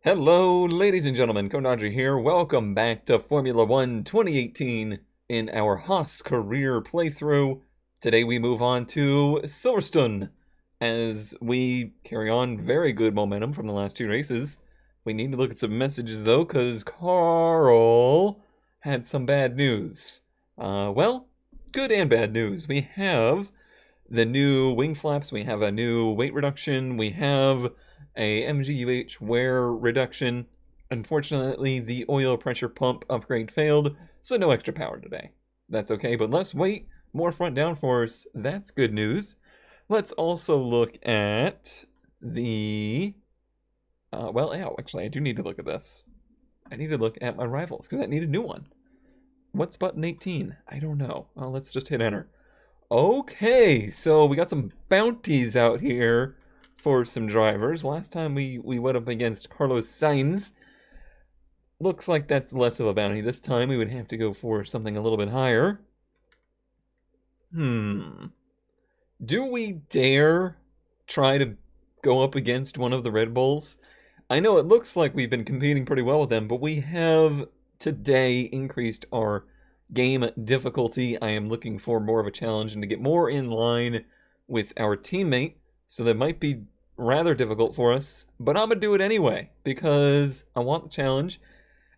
Hello, ladies and gentlemen, Konadji here. Welcome back to Formula 1 2018 in our Haas career playthrough. Today we move on to Silverstone as we carry on very good momentum from the last two races. We need to look at some messages though, because Carl had some bad news. Well, good and bad news. We have the new wing flaps, we have a new weight reduction, we have a MGUH wear reduction. Unfortunately, the oil pressure pump upgrade failed, so no extra power today. That's okay, but less weight, more front downforce, that's good news. Let's also look at the... actually, I do need to look at this. I need to look at my rivals, because I need a new one. What's button 18? I don't know. Well, let's just hit enter. Okay, so we got some bounties out here for some drivers. Last time we went up against Carlos Sainz. Looks like that's less of a bounty. This time we would have to go for something a little bit higher. Do we dare try to go up against one of the Red Bulls? I know it looks like we've been competing pretty well with them, but we have today increased our game difficulty. I am looking for more of a challenge and to get more in line with our teammate. So that might be rather difficult for us, but I'm going to do it anyway because I want the challenge.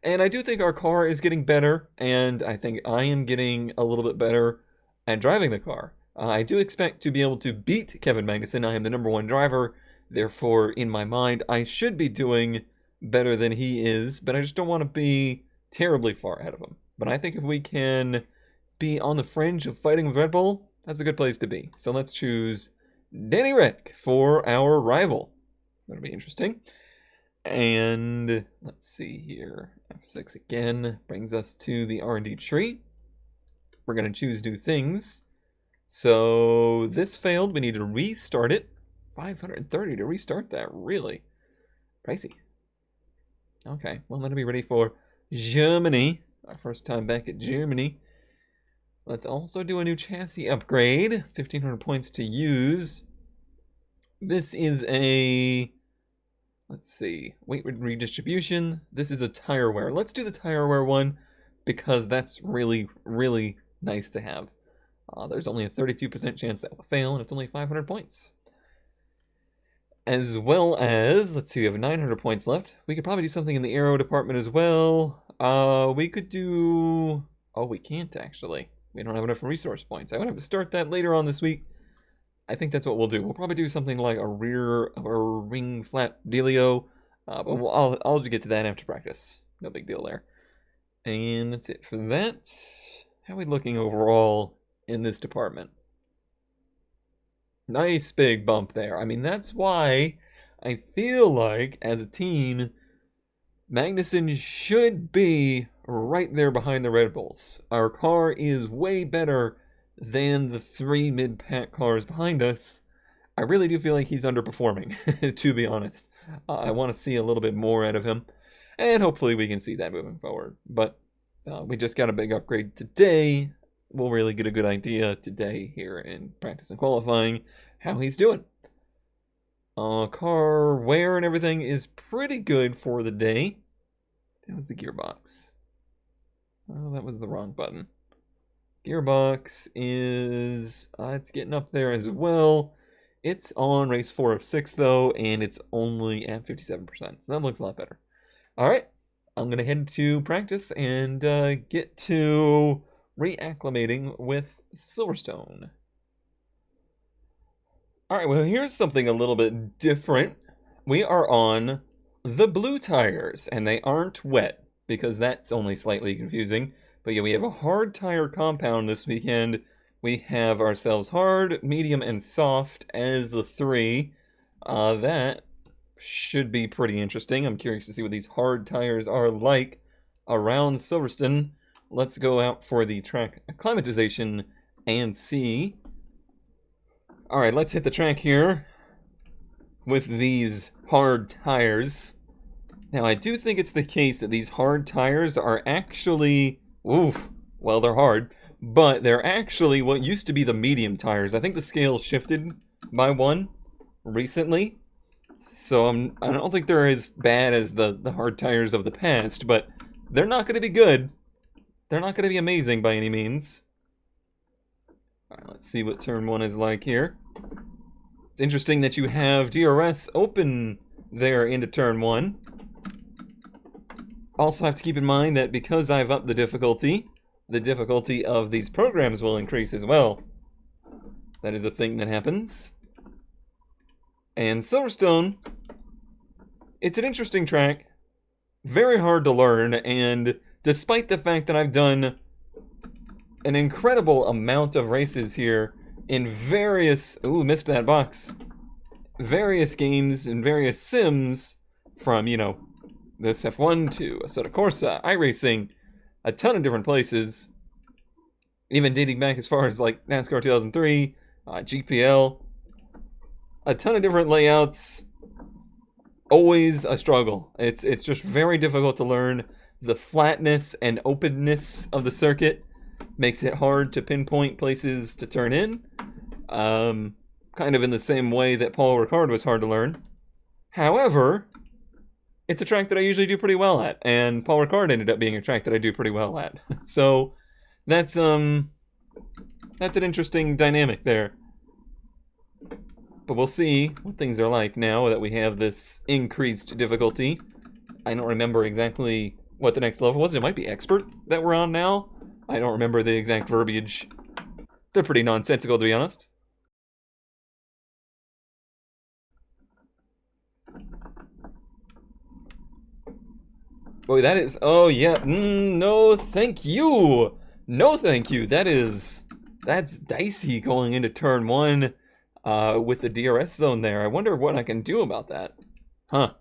And I do think our car is getting better, and I think I am getting a little bit better at driving the car. I do expect to be able to beat Kevin Magnussen. I am the #1 driver. Therefore, in my mind, I should be doing better than he is, but I just don't want to be terribly far ahead of him. But I think if we can be on the fringe of fighting with Red Bull, that's a good place to be. So let's choose Danny Rick for our rival. That'll be interesting. And let's see here. F6 again brings us to the R&D tree. We're going to choose new things. So this failed. We need to restart it. 530 to restart that. Really? Pricey. Okay. Well, I'm going to be ready for Germany. Our first time back at Germany. Let's also do a new chassis upgrade. 1,500 points to use. This is a... Let's see. Weight redistribution. This is a tire wear. Let's do the tire wear one because that's really, really nice to have. There's only a 32% chance that will fail, and it's only 500 points. As well as, let's see, we have 900 points left. We could probably do something in the aero department as well. We could do... Oh, we can't actually. We don't have enough resource points. I would have to start that later on this week. I think that's what we'll do. We'll probably do something like a rear or ring flap dealio. But I'll get to that after practice. No big deal there. And that's it for that. How are we looking overall in this department? Nice big bump there. I mean, that's why I feel like, as a team, Magnussen should be right there behind the Red Bulls. Our car is way better than the 3 mid-pack cars behind us. I really do feel like he's underperforming, to be honest. I want to see a little bit more out of him, and hopefully we can see that moving forward. But we just got a big upgrade today. We'll really get a good idea today here in practice and qualifying how he's doing. Car wear and everything is pretty good for the day. That was the gearbox. Oh, that was the wrong button. Gearbox is... it's getting up there as well. It's on race 4 of 6, though, and it's only at 57%. So that looks a lot better. Alright, I'm going to head to practice and get to reacclimating with Silverstone. Alright, well, here's something a little bit different. We are on the blue tires, and they aren't wet, because that's only slightly confusing. But yeah, we have a hard tire compound this weekend. We have ourselves hard, medium, and soft as the 3. That should be pretty interesting. I'm curious to see what these hard tires are like around Silverstone. Let's go out for the track acclimatization and see. Alright, let's hit the track here with these hard tires. Now, I do think it's the case that these hard tires are actually... Oof, well, they're hard, but they're actually what used to be the medium tires. I think the scale shifted by 1 recently. So I don't think they're as bad as the hard tires of the past, but they're not going to be good. They're not going to be amazing by any means. Alright, let's see what turn 1 is like here. It's interesting that you have DRS open there into turn 1. Also have to keep in mind that because I've upped the difficulty of these programs will increase as well. That is a thing that happens. And Silverstone, it's an interesting track, very hard to learn, and despite the fact that I've done an incredible amount of races here in various, missed that box, various games and various sims, from, this F1 to Assetto Corsa, iRacing, a ton of different places, even dating back as far as like NASCAR 2003, GPL, a ton of different layouts, always a struggle. It's just very difficult to learn. The flatness and openness of the circuit makes it hard to pinpoint places to turn in. Kind of in the same way that Paul Ricard was hard to learn. However, it's a track that I usually do pretty well at, and Paul Ricard ended up being a track that I do pretty well at. So that's an interesting dynamic there. But we'll see what things are like now that we have this increased difficulty. I don't remember exactly what the next level was. It might be Expert that we're on now. I don't remember the exact verbiage. They're pretty nonsensical, to be honest. Boy, that is... Oh, yeah. No, thank you. No, thank you. That's dicey going into turn 1 with the DRS zone there. I wonder what I can do about that. Huh.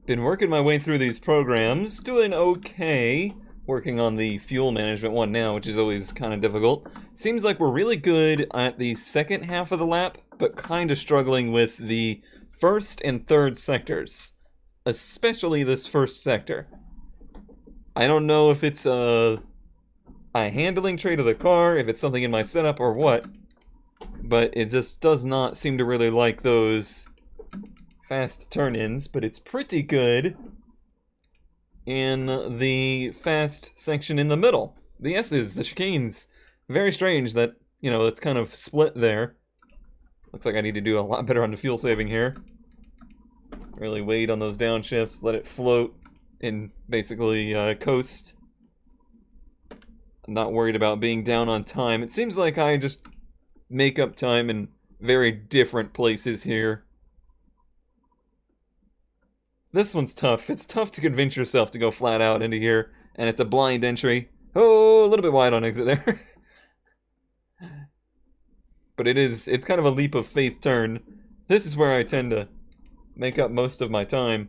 Been working my way through these programs. Doing okay. Working on the fuel management one now, which is always kind of difficult. Seems like we're really good at the second half of the lap, but kind of struggling with the first and third sectors. Especially this first sector. I don't know if it's a handling trait of the car, if it's something in my setup or what, but it just does not seem to really like those fast turn-ins, but it's pretty good in the fast section in the middle. The S's, the chicanes. Very strange that, it's kind of split there. Looks like I need to do a lot better on the fuel saving here. Really wait on those downshifts, let it float, and basically coast. I'm not worried about being down on time. It seems like I just make up time in very different places here. This one's tough. It's tough to convince yourself to go flat out into here, and it's a blind entry. Oh, a little bit wide on exit there. But it's kind of a leap of faith turn. This is where I tend to make up most of my time.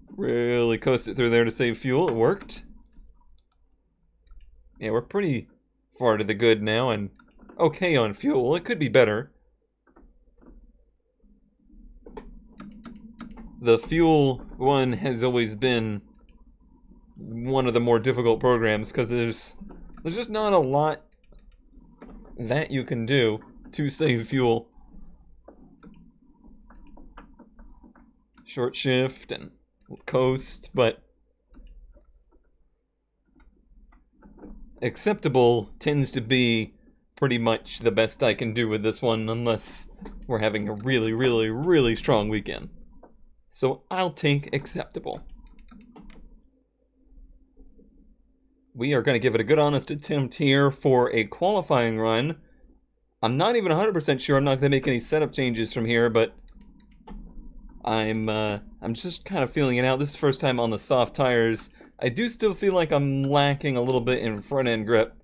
Really coast it through there to save fuel. It worked. Yeah, we're pretty far to the good now, and okay on fuel. It could be better. The fuel one has always been one of the more difficult programs because there's just not a lot that you can do to save fuel. Short shift and coast, but acceptable tends to be pretty much the best I can do with this one, unless we're having a really, really, really strong weekend. So I'll take acceptable. We are going to give it a good honest attempt here for a qualifying run. I'm not even 100% sure I'm not going to make any setup changes from here, but I'm just kind of feeling it out. This is the first time on the soft tires. I do still feel like I'm lacking a little bit in front end grip,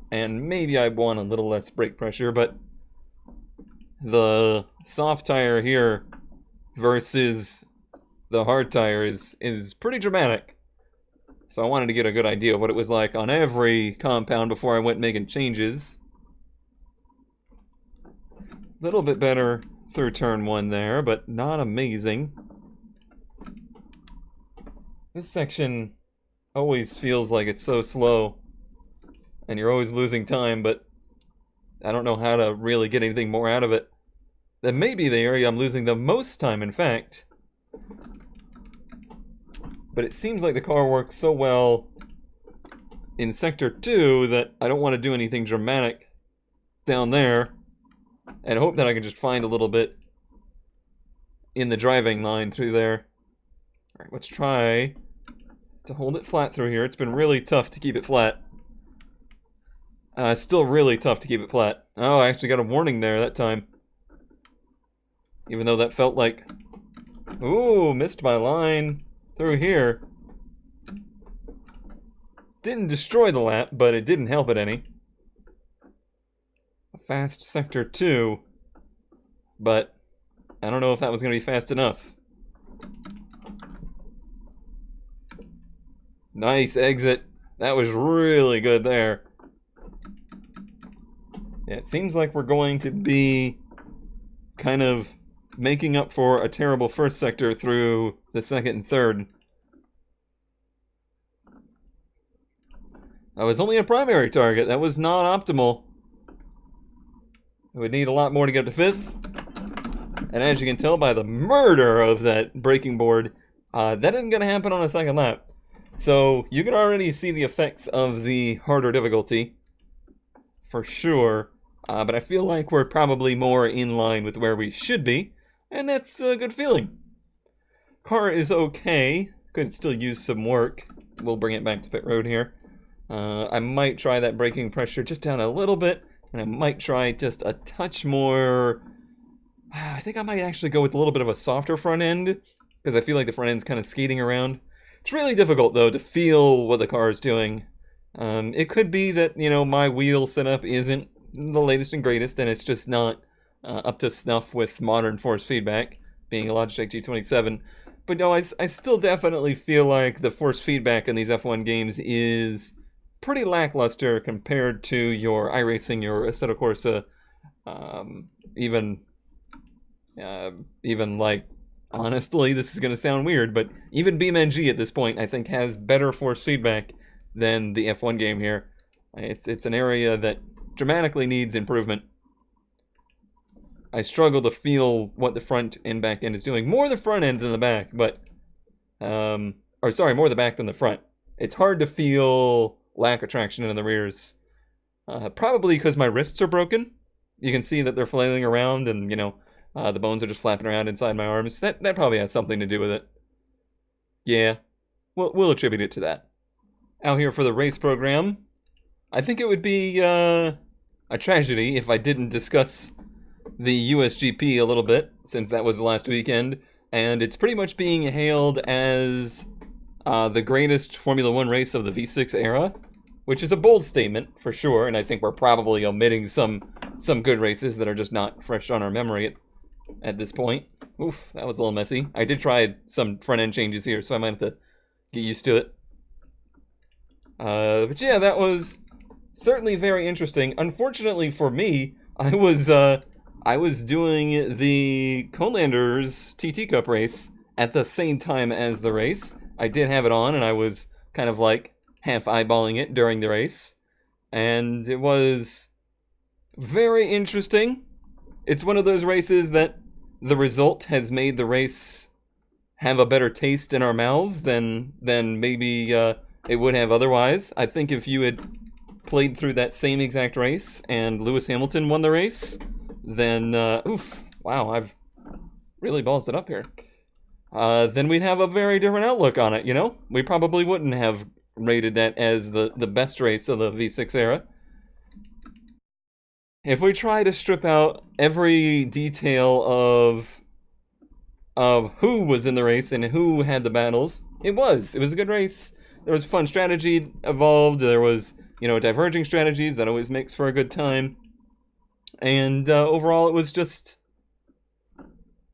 and maybe I want a little less brake pressure, but the soft tire here versus the hard tire is pretty dramatic. So I wanted to get a good idea of what it was like on every compound before I went making changes. A little bit better through turn 1 there, but not amazing. This section always feels like it's so slow, and you're always losing time, but I don't know how to really get anything more out of it. That may be the area I'm losing the most time, in fact. But it seems like the car works so well in Sector 2 that I don't want to do anything dramatic down there. And hope that I can just find a little bit in the driving line through there. Alright, let's try to hold it flat through here. It's been really tough to keep it flat. It's still really tough to keep it flat. Oh, I actually got a warning there that time. Even though that felt like... Ooh, missed my line through here. Didn't destroy the lap, but it didn't help it any. A fast Sector 2. But I don't know if that was going to be fast enough. Nice exit. That was really good there. Yeah, it seems like we're going to be kind of making up for a terrible first sector through the second and third. That was only a primary target. That was not optimal. We would need a lot more to get to fifth. And as you can tell by the murder of that braking board, that isn't going to happen on a second lap. So you can already see the effects of the harder difficulty, for sure. But I feel like we're probably more in line with where we should be, and that's a good feeling. Car is okay. Could still use some work. We'll bring it back to pit road here. I might try that braking pressure just down a little bit, and I might try just a touch more. I think I might actually go with a little bit of a softer front end, because I feel like the front end's kind of skating around. It's really difficult, though, to feel what the car is doing. It could be that, you know, my wheel setup isn't the latest and greatest, and it's just not up to snuff with modern force feedback, being a Logitech G27. But no, I still definitely feel like the force feedback in these F1 games is pretty lackluster compared to your iRacing, your Assetto Corsa, even like, honestly, this is going to sound weird, but even BeamNG at this point, I think, has better force feedback than the F1 game here. It's an area that dramatically needs improvement. I struggle to feel what the front and back end is doing. More the front end than the back, but... or sorry, more the back than the front. It's hard to feel lack of traction in the rears. Probably because my wrists are broken. You can see that they're flailing around and, you know, the bones are just flapping around inside my arms. That probably has something to do with it. Yeah, we'll attribute it to that. Out here for the race program. I think it would be a tragedy if I didn't discuss the USGP a little bit, since that was the last weekend, and it's pretty much being hailed as the greatest Formula 1 race of the V6 era, which is a bold statement, for sure, and I think we're probably omitting some good races that are just not fresh on our memory at this point. Oof, that was a little messy. I did try some front-end changes here, so I might have to get used to it. But yeah, that was certainly very interesting. Unfortunately for me, I was doing the Colanders TT Cup race at the same time as the race. I did have it on, and I was kind of like half eyeballing it during the race. And it was very interesting. It's one of those races that the result has made the race have a better taste in our mouths than maybe it would have otherwise. I think if you had played through that same exact race and Lewis Hamilton won the race, then, oof, wow, I've really ballsed it up here. Then we'd have a very different outlook on it, you know? We probably wouldn't have rated that as the best race of the V6 era. If we try to strip out every detail of who was in the race and who had the battles, it was a good race. There was fun strategy involved. There was, you know, diverging strategies. That always makes for a good time. And overall, it was just...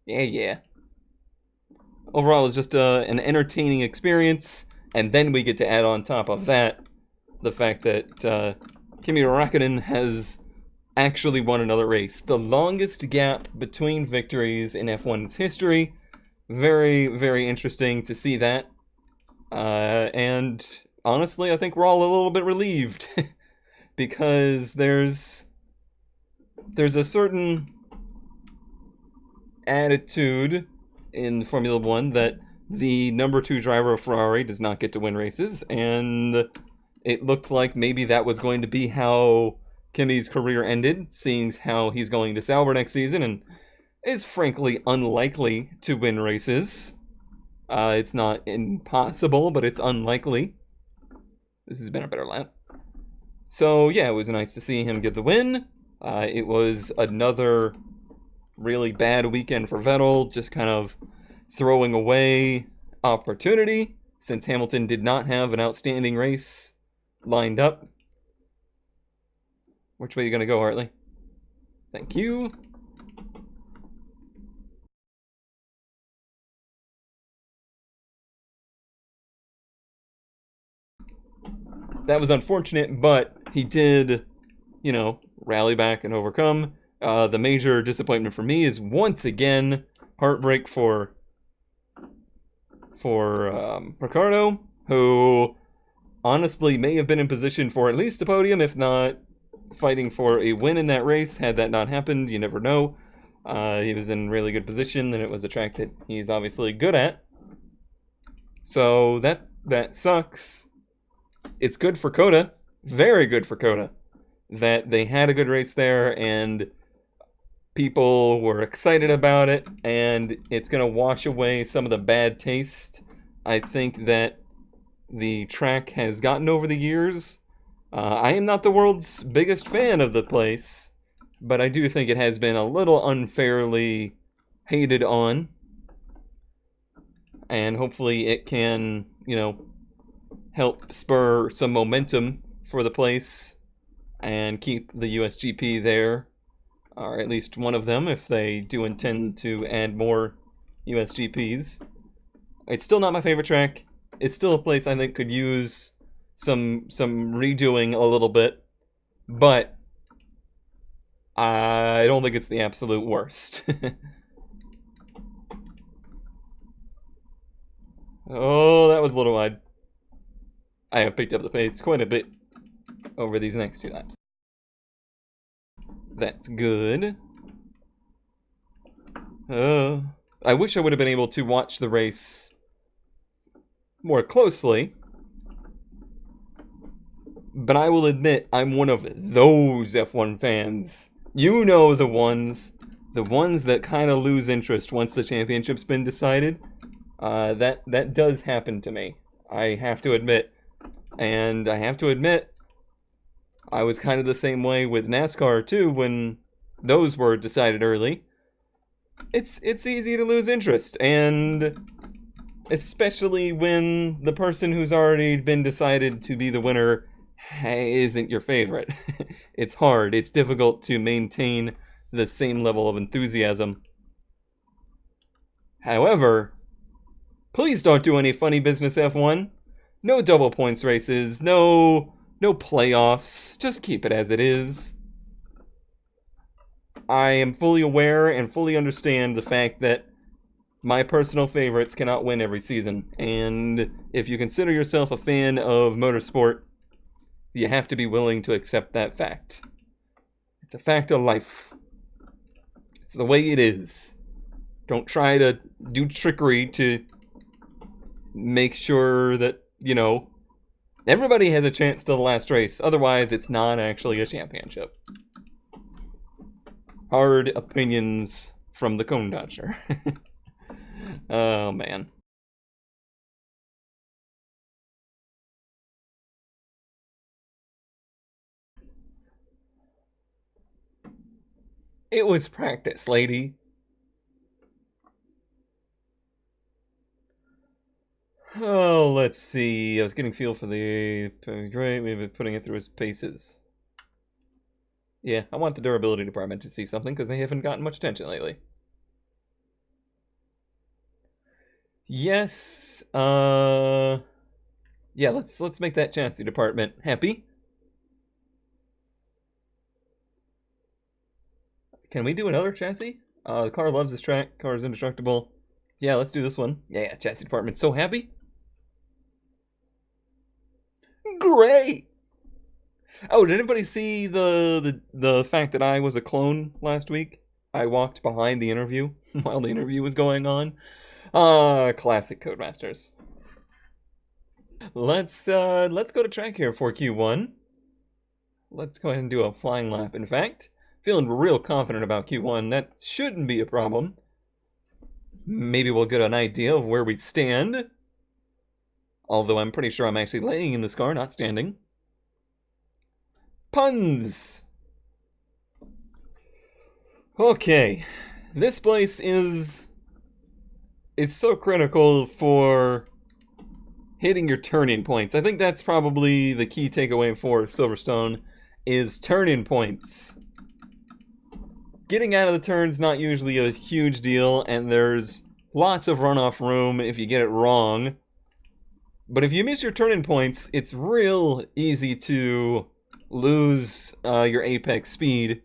Yeah. Overall, it was just an entertaining experience. And then we get to add on top of that the fact that Kimi Räikkönen has actually won another race. The longest gap between victories in F1's history. Very, very interesting to see that. And honestly, I think we're all a little bit relieved. Because there's a certain attitude in Formula One that the number 2 driver of Ferrari does not get to win races, and it looked like maybe that was going to be how Kimi's career ended, seeing how he's going to Sauber next season and is frankly unlikely to win races. It's not impossible, but it's unlikely. This has been a better lap. So yeah, it was nice to see him get the win. It was another really bad weekend for Vettel, just kind of throwing away opportunity since Hamilton did not have an outstanding race lined up. Which way are you going to go, Hartley? Thank you. That was unfortunate, but he did, rally back and overcome. The major disappointment for me is once again heartbreak for Ricardo, who honestly may have been in position for at least a podium, if not fighting for a win in that race. Had that not happened, you never know. He was in really good position, and it was a track that he's obviously good at. So that sucks. It's good for Coda, very good for Coda, that they had a good race there and people were excited about it, and it's going to wash away some of the bad taste I think that the track has gotten over the years. I am not the world's biggest fan of the place, but I do think it has been a little unfairly hated on, and hopefully it can, help spur some momentum for the place and keep the USGP there, or at least one of them if they do intend to add more USGPs. It's still not my favorite track. It's still a place I think could use some redoing a little bit, but I don't think it's the absolute worst. Oh, that was a little wide. I have picked up the pace quite a bit over these next 2 laps. That's good. I wish I would have been able to watch the race more closely, but I will admit I'm one of those F1 fans. You know the ones that kind of lose interest once the championship's been decided. That does happen to me, I have to admit. And I have to admit, I was kind of the same way with NASCAR too when those were decided early. It's easy to lose interest, and especially when the person who's already been decided to be the winner isn't your favorite. It's hard. It's difficult to maintain the same level of enthusiasm. However, please don't do any funny business, F1. No double points races, no playoffs, just keep it as it is. I am fully aware and fully understand the fact that my personal favorites cannot win every season, and if you consider yourself a fan of motorsport, you have to be willing to accept that fact. It's a fact of life. It's the way it is. Don't try to do trickery to make sure that everybody has a chance to the last race. Otherwise, it's not actually a championship. Hard opinions from the Cone Dodger. Oh, man. It was practice, lady. Oh, let's see. I was getting feel for the great. Maybe putting it through his paces. Yeah, I want the durability department to see something because they haven't gotten much attention lately. Yes. Yeah. Let's make that chassis department happy. Can we do another chassis? The car loves this track. Car is indestructible. Yeah, let's do this one. Yeah, chassis department so happy. Great. Oh, did anybody see the fact that I was a clone last week? I walked behind the interview while the interview was going on. Classic Codemasters. Let's go to track here for Q1. Let's go ahead and do a flying lap. In fact, feeling real confident about Q1. That shouldn't be a problem. Maybe we'll get an idea of where we stand. Although I'm pretty sure I'm actually laying in this car, not standing. Puns! Okay. This place is so critical for hitting your turning points. I think that's probably the key takeaway for Silverstone, is turning points. Getting out of the turn's not usually a huge deal, and there's lots of runoff room if you get it wrong. But if you miss your turning points, it's real easy to lose your apex speed.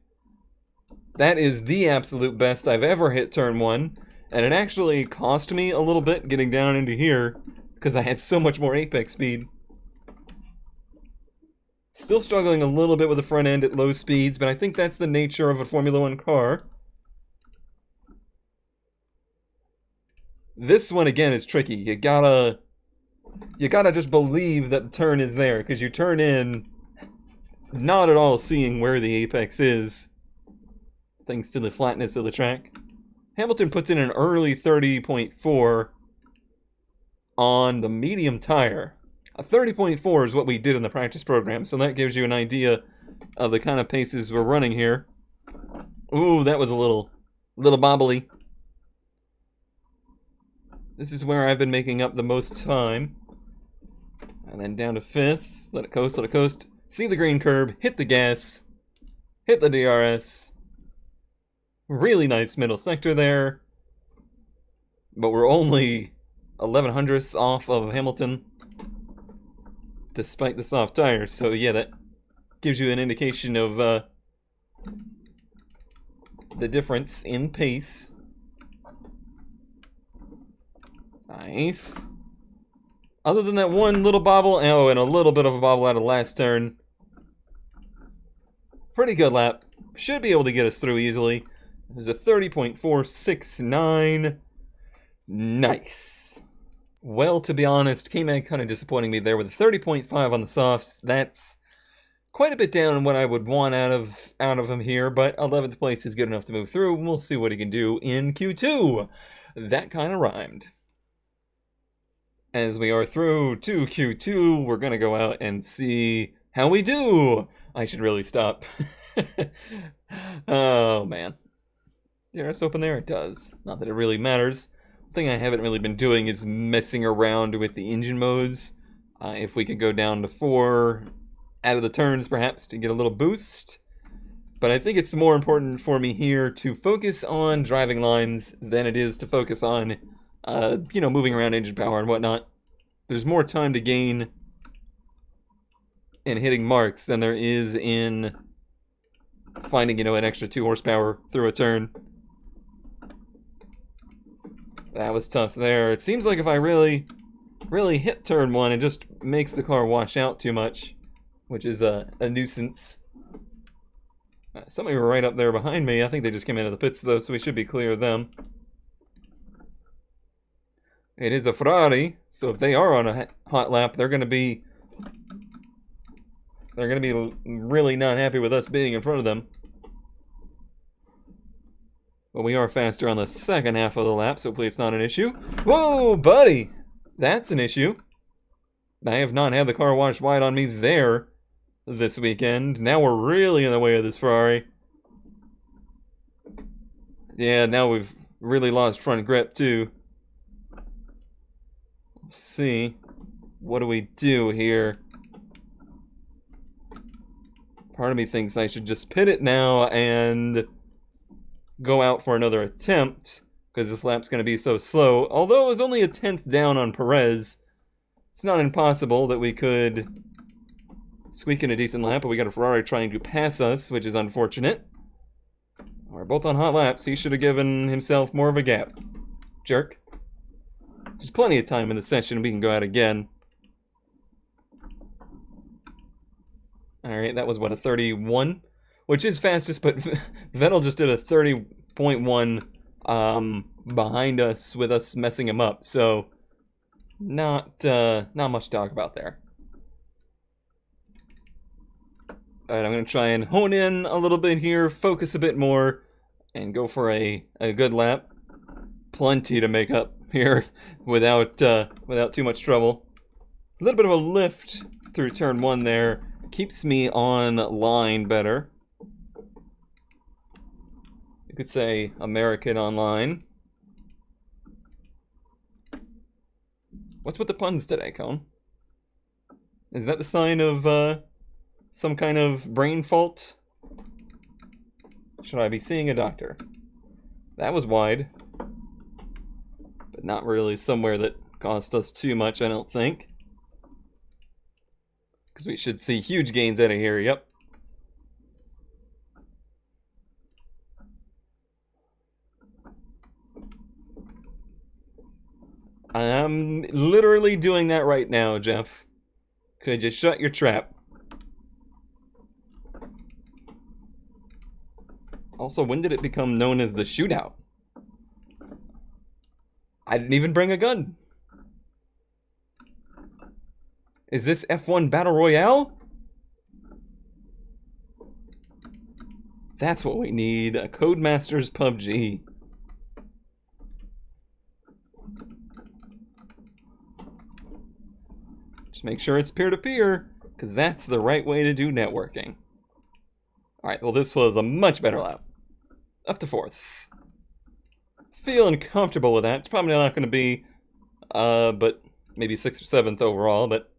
That is the absolute best I've ever hit turn 1, and it actually cost me a little bit getting down into here, because I had so much more apex speed. Still struggling a little bit with the front end at low speeds, but I think that's the nature of a Formula 1 car. This one, again, is tricky. You gotta just believe that the turn is there, because you turn in not at all seeing where the apex is, thanks to the flatness of the track. Hamilton puts in an early 30.4 on the medium tire. A 30.4 is what we did in the practice program, so that gives you an idea of the kind of paces we're running here. Ooh, that was a little bobbly. This is where I've been making up the most time. And then down to 5th. Let it coast, let it coast. See the green curb, hit the gas, hit the DRS. Really nice middle sector there. But we're only 11 hundredths off of Hamilton, despite the soft tires. So yeah, that gives you an indication of the difference in pace. Nice. Other than that one little bobble, oh, and a little bit of a bobble out of the last turn. Pretty good lap. Should be able to get us through easily. There's a 30.469. Nice. Well, to be honest, K-Mag kind of disappointing me there with a 30.5 on the softs. That's quite a bit down on what I would want out of him here, but 11th place is good enough to move through. We'll see what he can do in Q2. That kind of rhymed. As we are through to Q2, we're going to go out and see how we do. I should really stop. Oh, man. DRS open there? It does. Not that it really matters. The thing I haven't really been doing is messing around with the engine modes. If we could go down to 4 out of the turns, perhaps, to get a little boost. But I think it's more important for me here to focus on driving lines than it is to focus on moving around engine power and whatnot. There's more time to gain in hitting marks than there is in finding, an extra 2 horsepower through a turn. That was tough there. It seems like if I really hit turn 1, it just makes the car wash out too much, which is a nuisance. Somebody were right up there behind me. I think they just came into the pits, though, so we should be clear of them. It is a Ferrari, so if they are on a hot lap, they're going to be really not happy with us being in front of them. But we are faster on the second half of the lap, so hopefully it's not an issue. Whoa, buddy! That's an issue. I have not had the car washed wide on me there this weekend. Now we're really in the way of this Ferrari. Yeah, now we've really lost front grip, too. Let's see. What do we do here? Part of me thinks I should just pit it now and go out for another attempt, because this lap's going to be so slow. Although it was only a 10th down on Perez, it's not impossible that we could squeak in a decent lap, but we got a Ferrari trying to pass us, which is unfortunate. We're both on hot laps. He should have given himself more of a gap. Jerk. There's plenty of time in the session. We can go out again. Alright, that was, what, a 31? Which is fastest, but Vettel just did a 30.1 0.1 behind us with us messing him up. So not much to talk about there. Alright, I'm going to try and hone in a little bit here, focus a bit more, and go for a good lap. Plenty to make up here without too much trouble. A little bit of a lift through turn 1 there. Keeps me on line better. You could say American online. What's with the puns today, Cone? Is that the sign of some kind of brain fault? Should I be seeing a doctor? That was wide. But not really somewhere that cost us too much, I don't think. Because we should see huge gains out of here, yep. I'm literally doing that right now, Jeff. Could you shut your trap? Also, when did it become known as the shootout? I didn't even bring a gun. Is this F1 Battle Royale? That's what we need. A Codemasters PUBG. Just make sure it's peer-to-peer, because that's the right way to do networking. Alright, well this was a much better lap. Up to 4th. Feeling comfortable with that. It's probably not going to be, but maybe 6th or 7th overall, but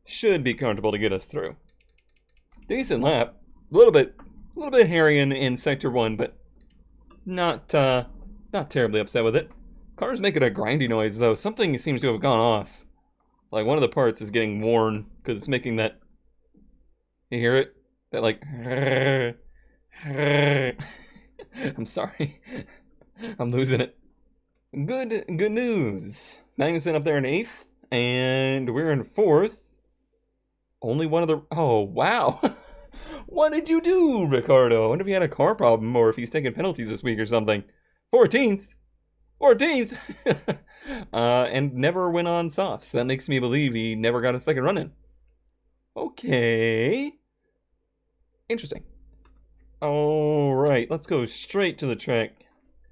should be comfortable to get us through. Decent lap. A little bit hairy in Sector 1, but not terribly upset with it. Car's making a grindy noise, though. Something seems to have gone off. Like, one of the parts is getting worn, because it's making that... You hear it? That, like... I'm sorry. I'm losing it. Good news. Magnussen up there in 8th, and we're in 4th. Only one of the... Oh, wow. What did you do, Ricardo? I wonder if he had a car problem, or if he's taking penalties this week or something. 14th. 14th. And never went on softs. That makes me believe he never got a second run in. Okay. Interesting. Alright, let's go straight to the track.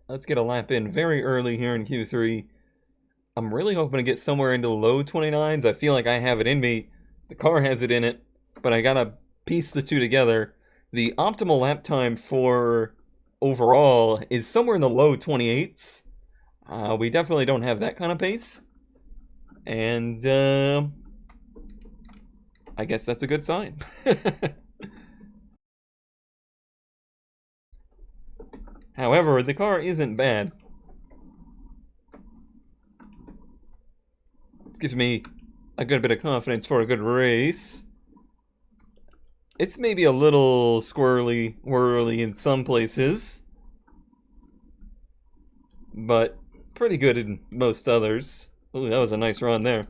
Let's get a lap in very early here in Q3. I'm really hoping to get somewhere into the low 29s. I feel like I have it in me. The car has it in it. But I gotta piece the two together. The optimal lap time for overall is somewhere in the low 28s. We definitely don't have that kind of pace. And I guess that's a good sign. However, the car isn't bad. This gives me a good bit of confidence for a good race. It's maybe a little squirrely, whirly in some places, but pretty good in most others. Ooh, that was a nice run there.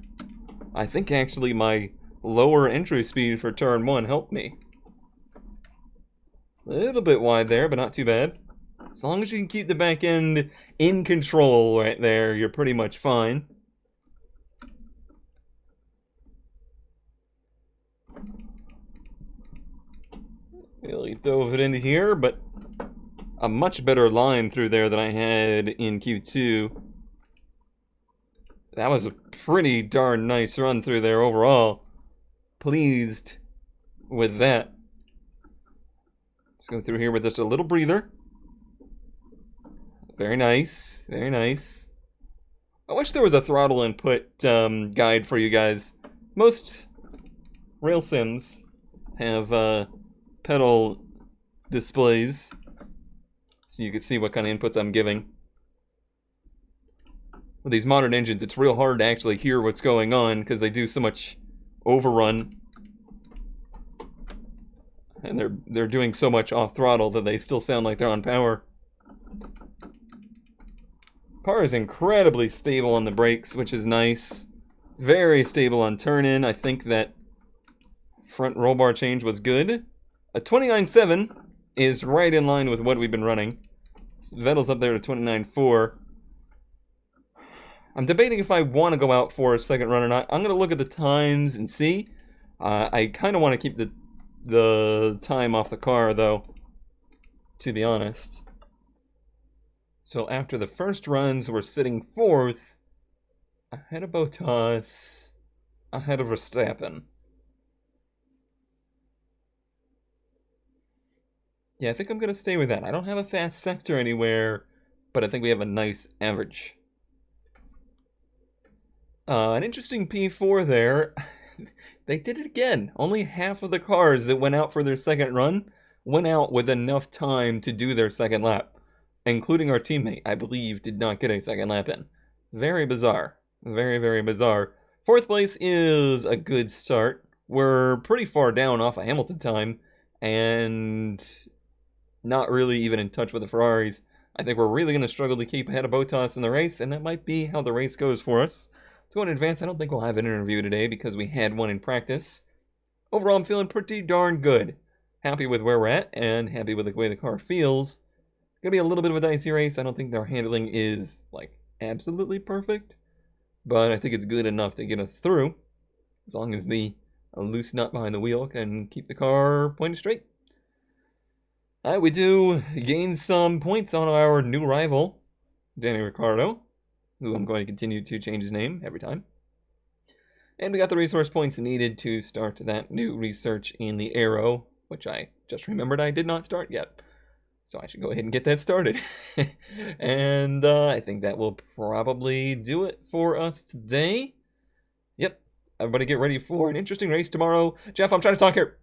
I think actually my lower entry speed for turn 1 helped me. A little bit wide there, but not too bad. As long as you can keep the back end in control right there, you're pretty much fine. Really dove it into here, but a much better line through there than I had in Q2. That was a pretty darn nice run through there overall. Pleased with that. Let's go through here with just a little breather. Very nice, very nice. I wish there was a throttle input guide for you guys. Most rail sims have pedal displays, so you can see what kind of inputs I'm giving. With these modern engines, it's real hard to actually hear what's going on because they do so much overrun. And they're doing so much off throttle that they still sound like they're on power. Car is incredibly stable on the brakes, which is nice. Very stable on turn-in. I think that front roll bar change was good. A 29.7 is right in line with what we've been running. Vettel's up there to 29.4. I'm debating if I want to go out for a second run or not. I'm going to look at the times and see. I kind of want to keep the time off the car, though, to be honest. So after the first runs, we're sitting fourth, ahead of Bottas, ahead of Verstappen. Yeah, I think I'm going to stay with that. I don't have a fast sector anywhere, but I think we have a nice average. An interesting P4 there. They did it again. Only half of the cars that went out for their second run went out with enough time to do their second lap. Including our teammate, I believe, did not get a second lap in. Very bizarre. Very, very bizarre. Fourth place is a good start. We're pretty far down off of Hamilton time, and not really even in touch with the Ferraris. I think we're really going to struggle to keep ahead of Bottas in the race, and that might be how the race goes for us. To go in advance, I don't think we'll have an interview today because we had one in practice. Overall, I'm feeling pretty darn good. Happy with where we're at, and happy with the way the car feels. Gonna be a little bit of a dicey race. I don't think our handling is, like, absolutely perfect, but I think it's good enough to get us through, as long as the loose nut behind the wheel can keep the car pointed straight. Alright, we do gain some points on our new rival, Danny Ricciardo, who I'm going to continue to change his name every time. And we got the resource points needed to start that new research in the Aero, which I just remembered I did not start yet. So I should go ahead and get that started. And I think that will probably do it for us today. Yep. Everybody get ready for an interesting race tomorrow. Jeff, I'm trying to talk here.